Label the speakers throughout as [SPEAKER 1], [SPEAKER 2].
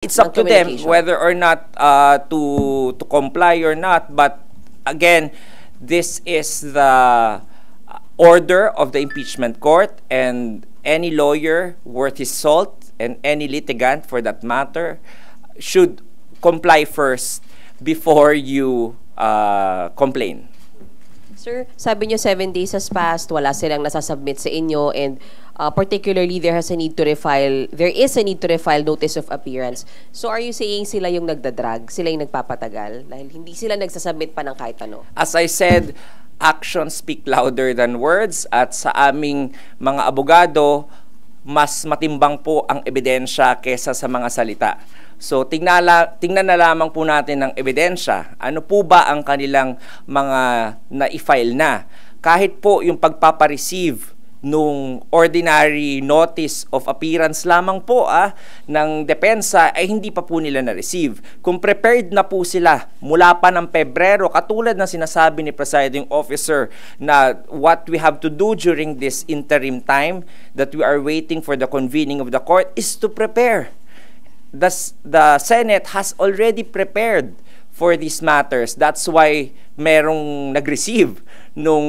[SPEAKER 1] It's up to them whether or not to comply or not. But again, this is the order of the impeachment court, and any lawyer worth his salt and any litigant for that matter should comply first before you complain.
[SPEAKER 2] Sir, sabi niyo 7 days has passed, wala silang nasasubmit sa inyo, and particularly there is a need to refile notice of appearance. So are you saying sila yung nagdadrag, sila yung nagpapatagal dahil hindi sila nagsasubmit pa ng kahit ano?
[SPEAKER 1] As I said, actions speak louder than words, at sa aming mga abogado, mas matimbang po ang ebidensya kesa sa mga salita. So tingnan na lamang po natin ng ebidensya. Ano po ba ang kanilang mga na-file na? Kahit po yung pagpapareceive nung ordinary notice of appearance lamang po ng depensa ay hindi pa po nila na-receive. Kung prepared na po sila mula pa ng Pebrero, katulad ng sinasabi ni Presiding Officer na what we have to do during this interim time that we are waiting for the convening of the court is to prepare. The Senate has already prepared for these matters. That's why merong nag-receive nung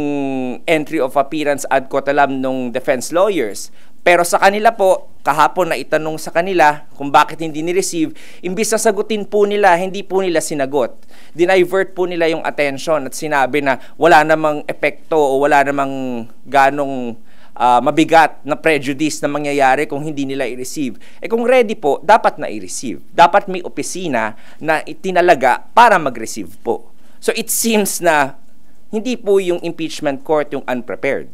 [SPEAKER 1] entry of appearance ad coetam nung defense lawyers. Pero sa kanila po, kahapon na itanong sa kanila kung bakit hindi ni-receive, imbis na sagutin po nila, hindi po nila sinagot. Dinivert po nila yung attention at sinabi na wala namang epekto o wala namang ganong mabigat na prejudice na mangyayari kung hindi nila i-receive. Kung ready po, dapat na i-receive. Dapat may opisina na itinalaga para mag-receive po. So it seems na hindi po yung impeachment court yung unprepared.